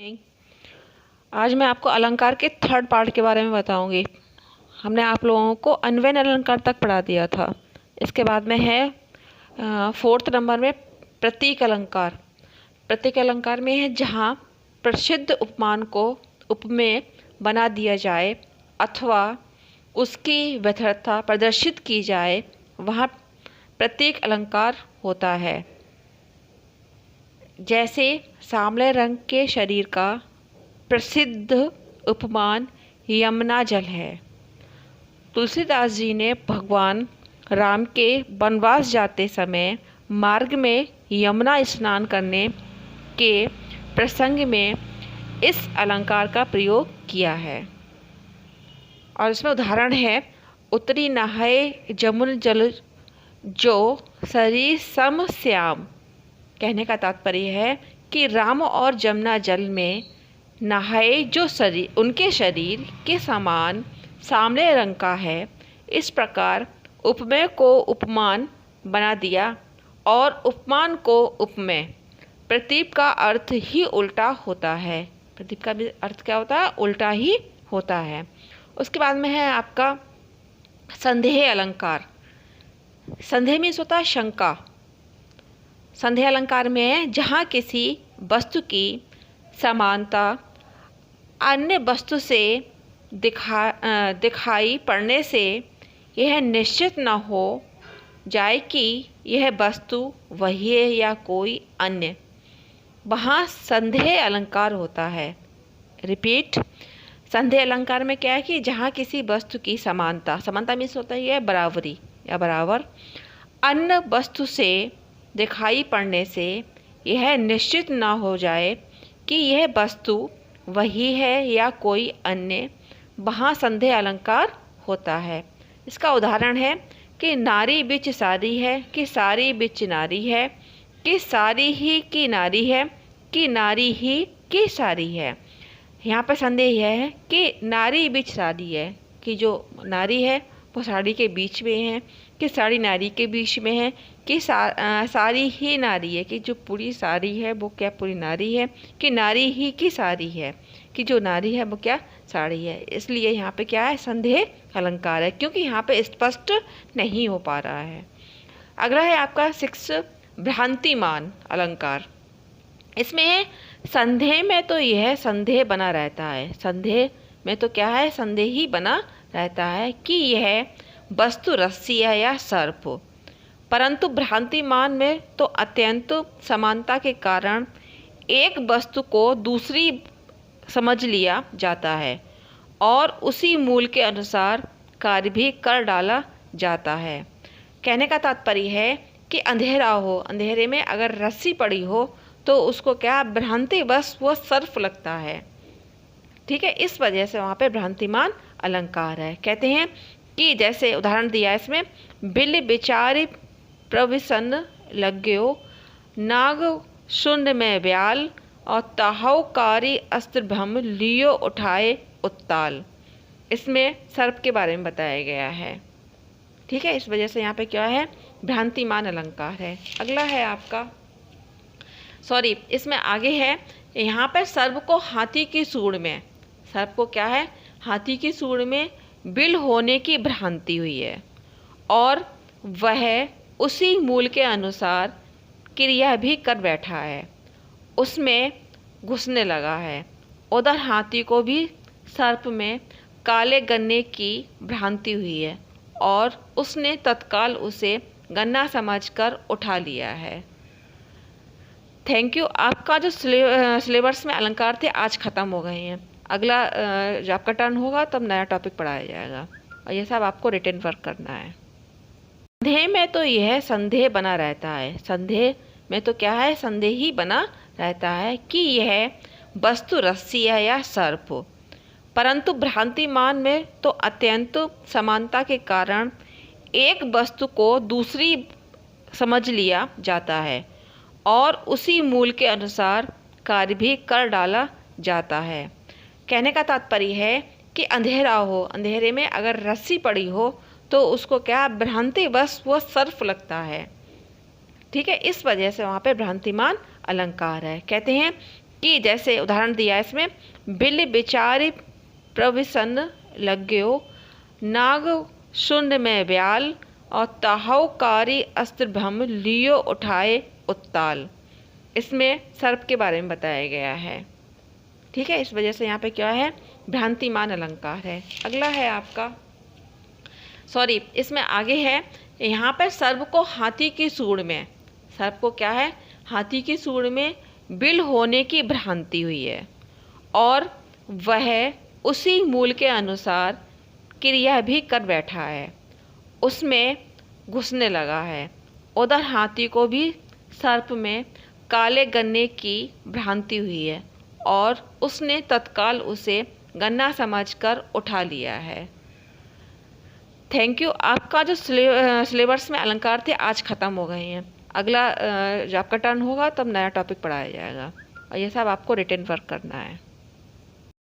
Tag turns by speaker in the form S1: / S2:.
S1: आज मैं आपको अलंकार के थर्ड पार्ट के बारे में बताऊंगी। हमने आप लोगों को अन्वयन अलंकार तक पढ़ा दिया था। इसके बाद में है फोर्थ नंबर में प्रतीक अलंकार। प्रतीक अलंकार में है जहाँ प्रसिद्ध उपमान को उपमेय बना दिया जाए अथवा उसकी व्यर्थता प्रदर्शित की जाए, वहाँ प्रतीक अलंकार होता है। जैसे सांवले रंग के शरीर का प्रसिद्ध उपमान यमुना जल है। तुलसीदास जी ने भगवान राम के वनवास जाते समय मार्ग में यमुना स्नान करने के प्रसंग में इस अलंकार का प्रयोग किया है। और इसमें उदाहरण है, उतरी नहाए जमुन जल जो शरीर सम श्याम। कहने का तात्पर्य है कि राम और जमुना जल में नहाए जो शरीर उनके शरीर के समान सांवले रंग का है। इस प्रकार उपमेय को उपमान बना दिया और उपमान को उपमेय। प्रतीक का अर्थ ही उल्टा होता है। प्रतीक का भी अर्थ क्या होता है? उल्टा ही होता है। उसके बाद में है आपका संदेह अलंकार। संदेह मीन्स होता है शंका। संदेह अलंकार में जहाँ किसी वस्तु की समानता अन्य वस्तु से दिखाई पड़ने से यह निश्चित न हो जाए कि यह वस्तु वही है या कोई अन्य, वहाँ संदेह अलंकार होता है। रिपीट, संदेह अलंकार में क्या है कि जहाँ किसी वस्तु की समानता मीन्स होता है बराबरी या बराबर, अन्य वस्तु से दिखाई पड़ने से यह निश्चित न हो जाए कि यह वस्तु वही है या कोई अन्य, वहाँ संदेह अलंकार होता है। इसका उदाहरण है कि नारी बिच सारी है, कि सारी बिच नारी है, कि सारी ही की नारी है, कि नारी ही की सारी है। यहाँ पर संदेह यह है कि नारी बिच सारी है, कि जो नारी है वो साड़ी के बीच में है, कि साड़ी नारी के बीच में है, कि सारी ही नारी है, कि जो पूरी साड़ी है वो क्या पूरी नारी है, कि नारी ही की सारी है, कि जो नारी है वो क्या साड़ी है। इसलिए यहाँ पे क्या है? संदेह अलंकार है, क्योंकि यहाँ पे स्पष्ट नहीं हो पा रहा है। अगला है आपका 6 भ्रांतिमान अलंकार। इसमें संदेह में तो यह संदेह बना रहता है। संदेह में तो क्या है? संदेह ही बना रहता है कि यह वस्तु रस्सी है या सर्प। परंतु भ्रांतिमान में तो अत्यंत समानता के कारण एक वस्तु को दूसरी समझ लिया जाता है और उसी मूल के अनुसार कार्य भी कर डाला जाता है। कहने का तात्पर्य है कि अंधेरा हो, अंधेरे में अगर रस्सी पड़ी हो तो उसको क्या भ्रांति बस वो सर्प लगता है। ठीक है, इस वजह से वहाँ पे भ्रांतिमान अलंकार है। कहते हैं कि जैसे उदाहरण दिया इसमें, बिल बिचारी प्रविसन लग्यो नाग शून्य में ब्याल और ताहवकारी अस्त्र भम लियो उठाए उत्ताल। इसमें सर्प के बारे में बताया गया है। ठीक है, इस वजह से यहाँ पे क्या है? भ्रांतिमान अलंकार है। अगला है आपका इसमें आगे है, यहाँ पर सर्प को हाथी की सूंड में, सर्प को क्या है? हाथी की सूंड में बिल होने की भ्रांति हुई है और वह उसी मूल के अनुसार क्रिया भी कर बैठा है, उसमें घुसने लगा है। उधर हाथी को भी सर्प में काले गन्ने की भ्रांति हुई है और उसने तत्काल उसे गन्ना समझकर उठा लिया है। Thank you. आपका जो सिलेबस में अलंकार थे आज ख़त्म हो गए हैं। अगला जब आपका टर्न होगा तब नया टॉपिक पढ़ाया जाएगा और ये सब आपको रिटन वर्क करना है। संदेह में तो यह संदेह बना रहता है। संदेह में तो क्या है? संदेह ही बना रहता है कि यह वस्तु रस्सी है या सर्प। परंतु भ्रांतिमान में तो अत्यंत समानता के कारण एक वस्तु को दूसरी समझ लिया जाता है और उसी मूल के अनुसार कार्य भी कर डाला जाता है। कहने का तात्पर्य है कि अंधेरा हो, अंधेरे में अगर रस्सी पड़ी हो तो उसको क्या भ्रांति बस वो सर्प लगता है। ठीक है, इस वजह से वहाँ पे भ्रांतिमान अलंकार है। कहते हैं कि जैसे उदाहरण दिया है इसमें, बिल बिचारी प्रविसन लग्यो, नाग शुंड में ब्याल, और ताहौकारी अस्त्रभम लियो उठाए उत्ताल। इसमें सर्प के बारे में बताया गया है। ठीक है, इस वजह से यहाँ पे क्या है, भ्रांतिमान अलंकार है। अगला है आपका, सॉरी इसमें आगे है, यहाँ पर सर्प को हाथी की सूंड में, सर्प को क्या है, हाथी की सूंड में बिल होने की भ्रांति हुई है और वह उसी मूल के अनुसार क्रिया भी कर बैठा है, उसमें घुसने लगा है। उधर हाथी को भी सर्प में काले गन्ने की भ्रांति हुई है और उसने तत्काल उसे गन्ना समझकर उठा लिया है। Thank you. आपका जो सिलेबस में अलंकार थे आज ख़त्म हो गए हैं। अगला जब आपका टर्न होगा तब नया टॉपिक पढ़ाया जाएगा और ये सब आपको रिटन वर्क करना है।